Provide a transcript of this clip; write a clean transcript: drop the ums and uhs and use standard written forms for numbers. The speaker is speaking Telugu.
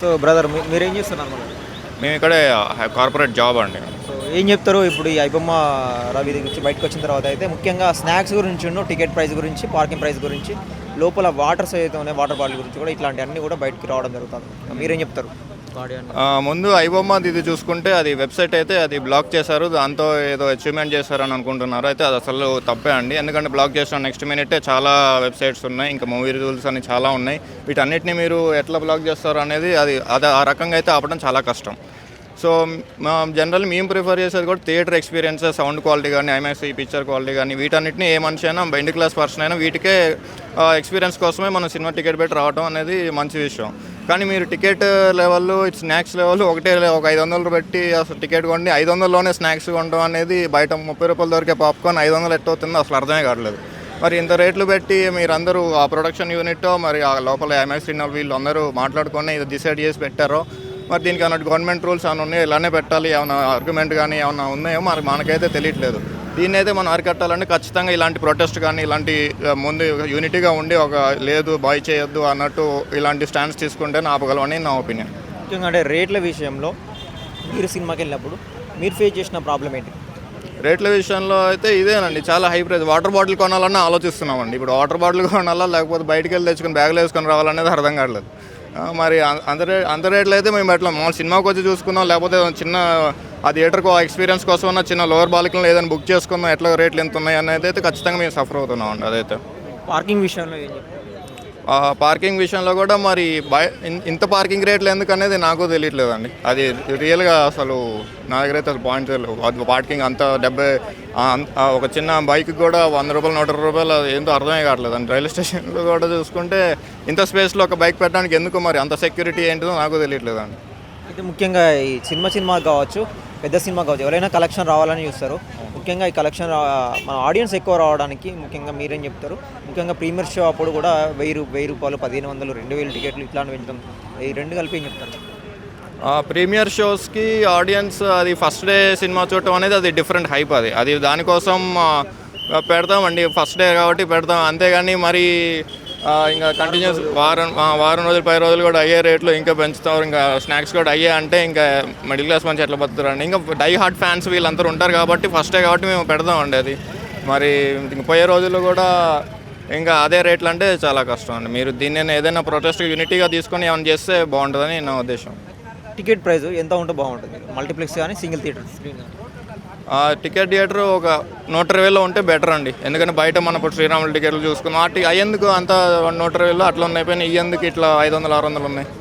సో బ్రదర్ మీరేం చేస్తున్నారు అన్నమాట? మేము ఇక్కడే కార్పొరేట్ జాబ్ అండి. సో ఏం చెప్తారు ఇప్పుడు ఈ ఐబొమ్మ రవి గురించి బయటకు వచ్చిన తర్వాత అయితే ముఖ్యంగా స్నాక్స్ గురించి టికెట్ ప్రైస్ గురించి పార్కింగ్ ప్రైస్ గురించి లోపల వాటర్స్ ఏదైతే ఉన్నాయి వాటర్ బాటిల్ గురించి కూడా ఇట్లాంటివన్నీ కూడా బయటకి రావడం జరుగుతుంది. మీరేం చెప్తారు? ముందు ఐబొమ్మ ఇది చూసుకుంటే అది వెబ్సైట్ అయితే అది బ్లాక్ చేశారు, దాంతో ఏదో అచీవ్మెంట్ చేశారని అనుకుంటున్నారు. అయితే అది అసలు తప్పే అండి. ఎందుకంటే బ్లాక్ చేసిన నెక్స్ట్ మినిటే చాలా వెబ్సైట్స్ ఉన్నాయి, ఇంకా మూవీ రూల్స్ అని చాలా ఉన్నాయి. వీటన్నిటిని మీరు ఎట్లా బ్లాక్ చేస్తారు అనేది అది ఆ రకంగా అయితే ఆపడం చాలా కష్టం. సో జనరల్ మేము ప్రిఫర్ చేసేది కూడా థియేటర్ ఎక్స్పీరియన్సెస్, సౌండ్ క్వాలిటీ కానీ, ఐమాక్స్ ఈ పిక్చర్ క్వాలిటీ కానీ వీటన్నిటిని ఏ మనిషి అయినా బెండ్ క్లాస్ పర్సన్ అయినా వీటికే ఎక్స్పీరియన్స్ కోసమే మనం సినిమా టికెట్ పెట్టి రావడం అనేది మంచి విషయం. కానీ మీరు టికెట్ లెవెల్ స్నాక్స్ లెవెల్ ఒకటే ఒక 500 పెట్టి అసలు టికెట్ కొండి 500లోనే స్నాక్స్ కొనడం అనేది బయట 30 రూపాయలు దొరికే పాప్కార్న్ 500 ఎట్ట అవుతుందో అసలు అర్థమే కావట్లేదు. మరి ఇంత రేట్లు పెట్టి మీరందరూ ఆ ప్రొడక్షన్ యూనిట్ మరి ఆ లోపల ఐమాక్స్ సినిమా వీళ్ళు అందరూ మాట్లాడుకొని ఇది డిసైడ్ చేసి పెట్టారో, మరి దీనికి అన్నట్టు గవర్నమెంట్ రూల్స్ ఏమైనా ఉన్నాయి, ఇలానే పెట్టాలి, ఏమైనా ఆర్గ్యుమెంట్ కానీ ఏమైనా ఉన్నాయో మరి మనకైతే తెలియట్లేదు. దీన్ని అయితే మనం అరికట్టాలంటే ఖచ్చితంగా ఇలాంటి ప్రొటెస్ట్ కానీ ఇలాంటి ముందు యూనిటీగా ఉండి ఒక లేదు బాయ్ చేయొద్దు అన్నట్టు ఇలాంటి స్టాండ్స్ తీసుకుంటే ఆపగలమని నా ఒపీనియన్. ముఖ్యంగా అంటే రేట్ల విషయంలో మీరు సినిమాకి వెళ్ళినప్పుడు మీరు ఫేస్ చేసిన ప్రాబ్లం ఏంటి? రేట్ల విషయంలో అయితే ఇదేనండి, చాలా హై ప్రైస్. వాటర్ బాటిల్ కొనాలన్నా ఆలోచిస్తున్నామండి. ఇప్పుడు వాటర్ బాటిల్ కొనాలా లేకపోతే బయటికి వెళ్ళి తెచ్చుకొని బ్యాగ్లో వేసుకొని రావాలనేది అర్థం కావట్లేదు. మరి అంత రేట్లు అయితే మేము ఎట్లా మా సినిమాకి వచ్చి చూసుకుందాం, లేకపోతే చిన్న ఆ థియేటర్కు ఎక్స్పీరియన్స్ కోసం ఉన్న చిన్న లోవర్ బాల్కనీలో ఏదైనా బుక్ చేసుకుందాం, ఎట్లా రేట్లు ఎంత ఉన్నాయి అనేది అయితే ఖచ్చితంగా మేము సఫర్ అవుతున్నాం అండి. అదైతే పార్కింగ్ విషయంలో ఏం చెప్తారు? పార్కింగ్ విషయంలో కూడా మరి ఇంత పార్కింగ్ రేట్లు ఎందుకు అనేది నాకు తెలియట్లేదండి. అది రియల్గా అసలు నా దగ్గర అయితే అసలు పాయింట్ తెలియదు. అది పార్కింగ్ అంత 70 ఒక చిన్న బైక్ కూడా 100 రూపాయలు 120 రూపాయలు ఏంటో అర్థమే కావట్లేదండి. రైల్వే స్టేషన్లో కూడా చూసుకుంటే ఇంత స్పేస్లో ఒక బైక్ పెట్టడానికి ఎందుకు మరి అంత సెక్యూరిటీ ఏంటిదో నాకు తెలియట్లేదండి. అయితే ముఖ్యంగా ఈ సినిమా కావచ్చు, పెద్ద సినిమా కావచ్చు, ఎవరైనా కలెక్షన్ రావాలని చూస్తారు. ముఖ్యంగా ఈ కలెక్షన్ మన ఆడియన్స్ ఎక్కువ రావడానికి ముఖ్యంగా మీరేం చెప్తారు? ముఖ్యంగా ప్రీమియర్ షో అప్పుడు కూడా 1000 రూపాయలు 1500 2000 టికెట్లు ఇట్లాంటి పెంచడం, ఈ రెండు కలిపి ఏం చెప్తారు? ప్రీమియర్ షోస్కి ఆడియన్స్ అది ఫస్ట్ డే సినిమా చూడటం అనేది అది డిఫరెంట్ హైప్. అది దానికోసం పెడతామండి, ఫస్ట్ డే కాబట్టి పెడతాం. అంతేగాని మరి ఇంకా కంటిన్యూస్ వారం రోజులు 10 రోజులు కూడా అయ్యే రేట్లు ఇంకా పెంచుతారు, ఇంకా స్నాక్స్ కూడా అయ్యే అంటే ఇంకా మిడిల్ క్లాస్ మంచి ఎట్లా బతుకుతారండి. ఇంకా డై హార్ట్ ఫ్యాన్స్ వీళ్ళందరూ ఉంటారు కాబట్టి ఫస్ట్ డే కాబట్టి మేము పెడతామండి. అది మరి ఇంక పోయే రోజుల్లో కూడా ఇంకా అదే రేట్లు అంటే చాలా కష్టం అండి. మీరు దీన్ని ఏదైనా ప్రొటెస్ట్ యూనిటీగా తీసుకొని ఏమైనా చేస్తే బాగుంటుందని నా ఉద్దేశం. టికెట్ ప్రైస్ ఎంత ఉంటే బాగుంటుంది? మల్టీప్లెక్స్ కానీ సింగిల్ థియేటర్ స్క్రీన్ కానీ? టికెట్ థియేటర్ ఒక 120లో ఉంటే బెటర్ అండి. ఎందుకంటే బయట మన ఇప్పుడు శ్రీరాములు టికెట్లు చూసుకున్నాం అయ్యేందుకు అంత 120లో అట్లా ఉన్నాయి, ఇయ్యేందుకు ఇట్లా 500 600 ఉన్నాయి.